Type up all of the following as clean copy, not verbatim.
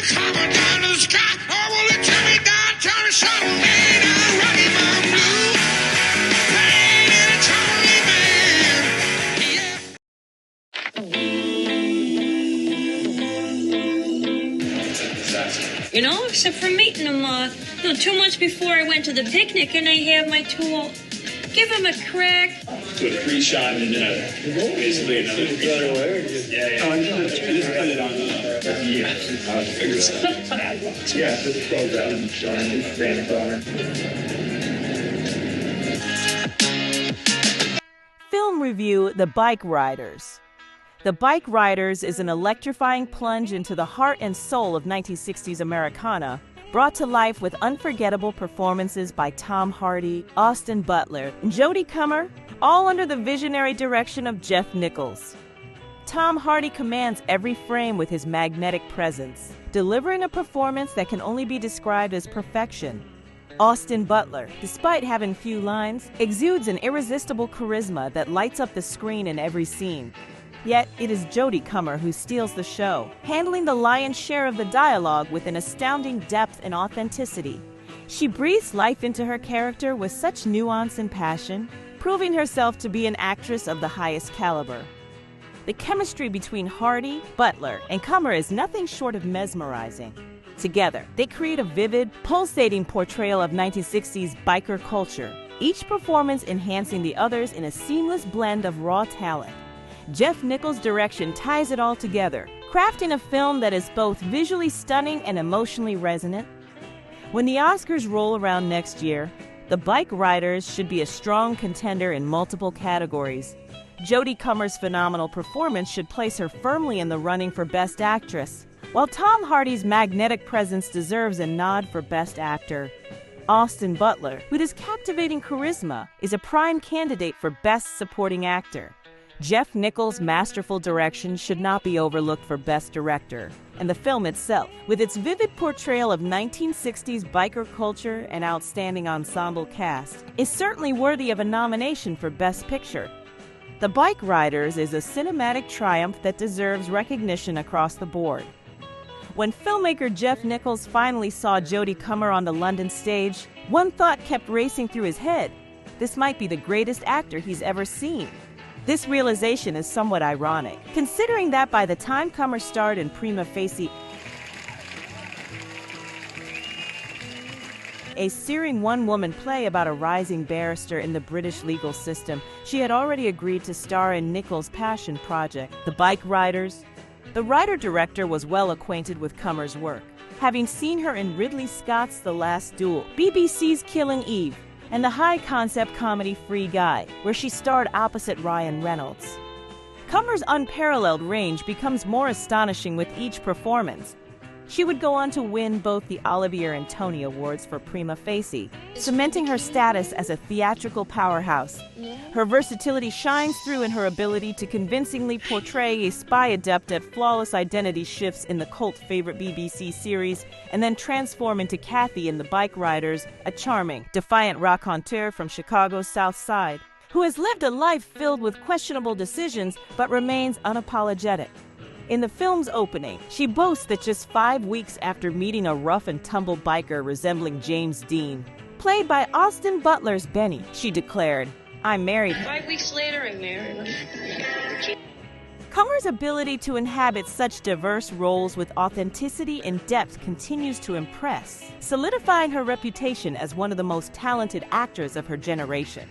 coming down to the sky. Oh, well, it took me down, turn it shut me down. Rocky Mountain Blue. Pain in a Tony man. Yeah. You know, except for meeting him, 2 months before I went to the picnic, and I have my tool. Give him a crack. Do a pre-shot and then basically another pre-shot. Yeah. Oh, just put it on Film review: The Bikeriders. The Bikeriders is an electrifying plunge into the heart and soul of 1960s Americana, brought to life with unforgettable performances by Tom Hardy, Austin Butler, and Jodie Comer, all under the visionary direction of Jeff Nichols. Tom Hardy commands every frame with his magnetic presence, delivering a performance that can only be described as perfection. Austin Butler, despite having few lines, exudes an irresistible charisma that lights up the screen in every scene. Yet, it is Jodie Comer who steals the show, handling the lion's share of the dialogue with an astounding depth and authenticity. She breathes life into her character with such nuance and passion, proving herself to be an actress of the highest caliber. The chemistry between Hardy, Butler, and Comer is nothing short of mesmerizing. Together, they create a vivid, pulsating portrayal of 1960s biker culture, each performance enhancing the others in a seamless blend of raw talent. Jeff Nichols' direction ties it all together, crafting a film that is both visually stunning and emotionally resonant. When the Oscars roll around next year, The Bikeriders should be a strong contender in multiple categories. Jodie Comer's phenomenal performance should place her firmly in the running for Best Actress, while Tom Hardy's magnetic presence deserves a nod for Best Actor. Austin Butler, with his captivating charisma, is a prime candidate for Best Supporting Actor. Jeff Nichols' masterful direction should not be overlooked for Best Director, and the film itself, with its vivid portrayal of 1960s biker culture and outstanding ensemble cast, is certainly worthy of a nomination for Best Picture. The Bikeriders is a cinematic triumph that deserves recognition across the board. When filmmaker Jeff Nichols finally saw Jodie Comer on the London stage, one thought kept racing through his head: this might be the greatest actor he's ever seen. This realization is somewhat ironic, considering that by the time Comer starred in Prima Facie, a searing one-woman play about a rising barrister in the British legal system, she had already agreed to star in Nichols' passion project, The Bikeriders. The writer-director was well acquainted with Comer's work, having seen her in Ridley Scott's The Last Duel, BBC's Killing Eve, and the high-concept comedy Free Guy, where she starred opposite Ryan Reynolds. Comer's unparalleled range becomes more astonishing with each performance. She would go on to win both the Olivier and Tony Awards for Prima Facie, cementing her status as a theatrical powerhouse. Her versatility shines through in her ability to convincingly portray a spy adept at flawless identity shifts in the cult favorite BBC series, and then transform into Kathy in The Bikeriders, a charming, defiant raconteur from Chicago's South Side, who has lived a life filled with questionable decisions but remains unapologetic. In the film's opening, she boasts that just 5 weeks after meeting a rough-and-tumble biker resembling James Dean, played by Austin Butler's Benny, she declared, "I'm married." 5 weeks later, I'm married. Comer's ability to inhabit such diverse roles with authenticity and depth continues to impress, solidifying her reputation as one of the most talented actors of her generation.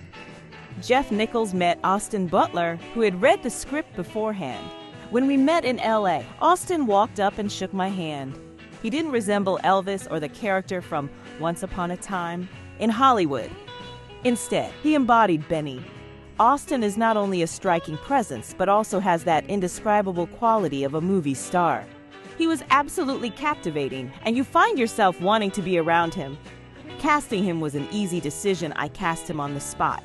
Jeff Nichols met Austin Butler, who had read the script beforehand. When we met in LA, Austin walked up and shook my hand. He didn't resemble Elvis or the character from Once Upon a Time in Hollywood. Instead, he embodied Benny. Austin is not only a striking presence, but also has that indescribable quality of a movie star. He was absolutely captivating, and you find yourself wanting to be around him. Casting him was an easy decision. I cast him on the spot.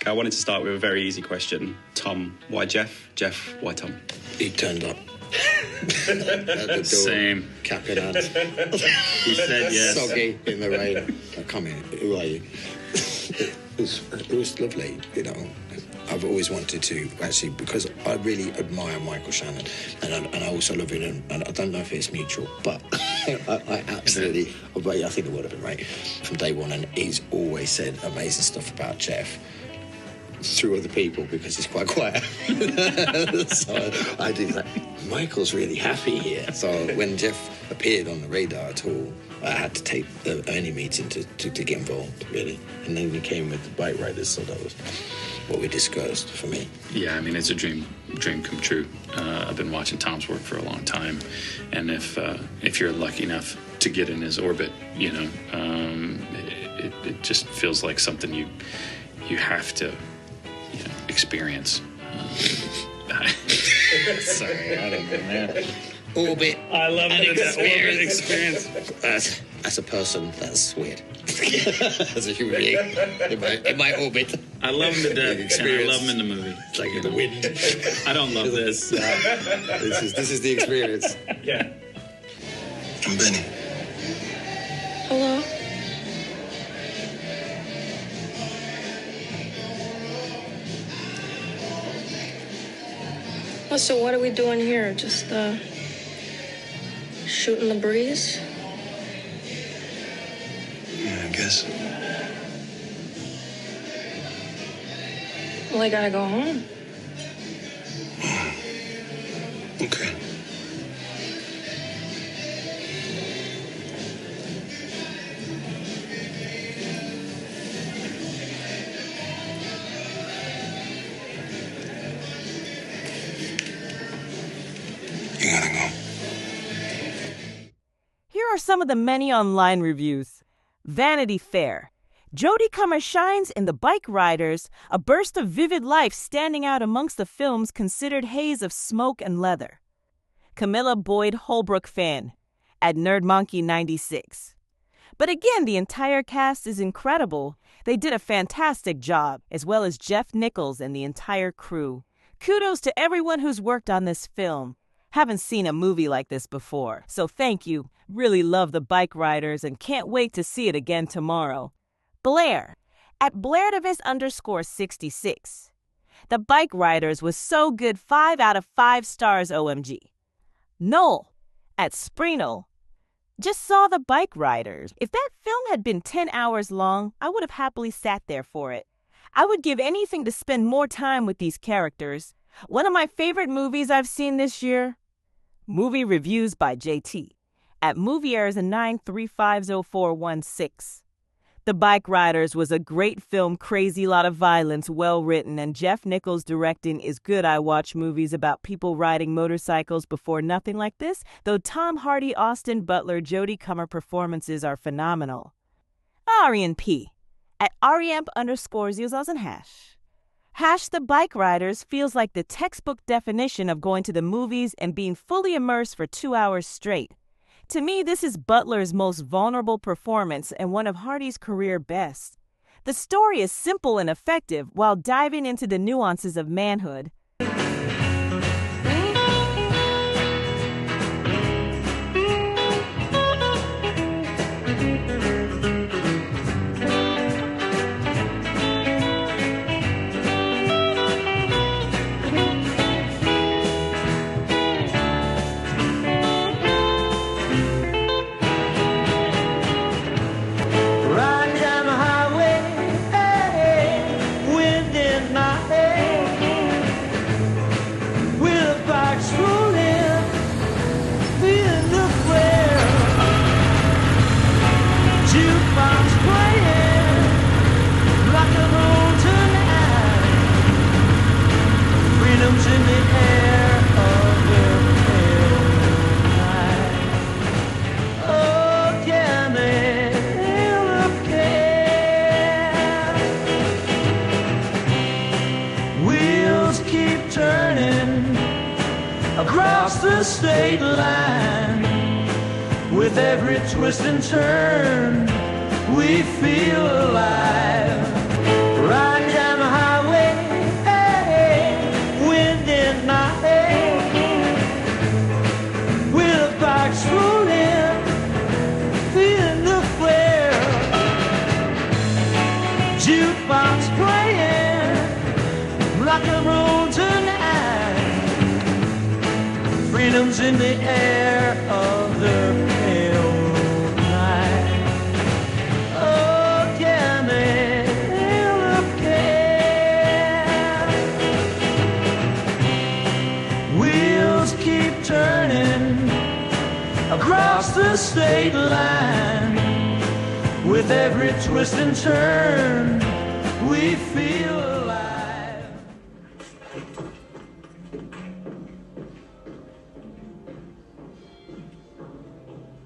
I wanted to start with a very easy question. Tom, why Jeff? Jeff, why Tom? He turned up. At the door, Same. cap in hand. He said yes. Soggy in the rain. Come here, who are you? It was lovely, you know. I've always wanted to, actually, because I really admire Michael Shannon, and I also love him, and I don't know if it's mutual, but I absolutely, I think it would have been right from day one, and he's always said amazing stuff about Jeff through other people because he's quite quiet. So I do that. Michael's really happy here. So when Jeff appeared on the radar at all, I had to take the early meeting to get involved, really. And then he came with the Bikeriders, so that was what we discussed for me. Yeah, I mean, it's a dream come true. I've been watching Tom's work for a long time, and if you're lucky enough to get in his orbit, you know, it just feels like something you have to, you know, experience. Sorry, I don't know, man. Orbit. I love that orbit experience. As a person, that's weird. As a human being, in my orbit. I love him to death, and I love him in the movie. It's like in the wind. I don't love this. This is the experience. Yeah. I'm Benny. Hello? Oh, so what are we doing here? Just, shooting the breeze? Yeah, I guess. Well, I gotta go home. Okay. You gotta go. Here are some of the many online reviews. Vanity Fair. Jodie Comer shines in The Bikeriders, a burst of vivid life standing out amongst the film's considered haze of smoke and leather. Camilla Boyd Holbrook fan, at NerdMonkey96. But again, the entire cast is incredible. They did a fantastic job, as well as Jeff Nichols and the entire crew. Kudos to everyone who's worked on this film. Haven't seen a movie like this before, so thank you. Really love The Bikeriders and can't wait to see it again tomorrow. Blair, at Blairdivis_66. The Bikeriders was so good, 5 out of 5 stars OMG. Noel, at Spreenel. Just saw The Bikeriders. If that film had been 10 hours long, I would have happily sat there for it. I would give anything to spend more time with these characters. One of my favorite movies I've seen this year? Movie Reviews by JT, at MovieErs9350416. The Bikeriders was a great film, crazy lot of violence, well written, and Jeff Nichols' directing is good. I watch movies about people riding motorcycles before, nothing like this, though Tom Hardy, Austin Butler, Jodie Comer performances are phenomenal. Arian P, at Ariamp_Zeus hash. The Bikeriders feels like the textbook definition of going to the movies and being fully immersed for 2 hours straight. To me, this is Butler's most vulnerable performance and one of Hardy's career best. The story is simple and effective while diving into the nuances of manhood. Across the state line, with every twist and turn, we feel alive. Riding down the highway, hey, wind in my hair, rock and roll tonight. Freedom's in the air of the pale night. Oh, can they look at? Wheels keep turning across the state line. With every twist and turn, we feel alive.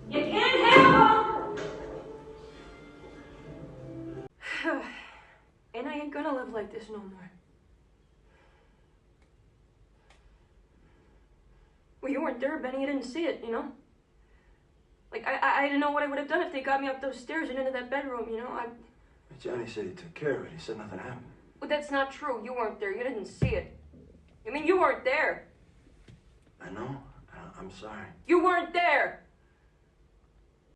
You can't have them! And I ain't gonna live like this no more. Well, you weren't there, Benny. You didn't see it, you know? Like, I didn't know what I would have done if they got me up those stairs and into that bedroom, you know? Johnny said he took care of it. He said nothing happened. Well, that's not true. You weren't there. You didn't see it. I mean, you weren't there. I know. I'm sorry. You weren't there!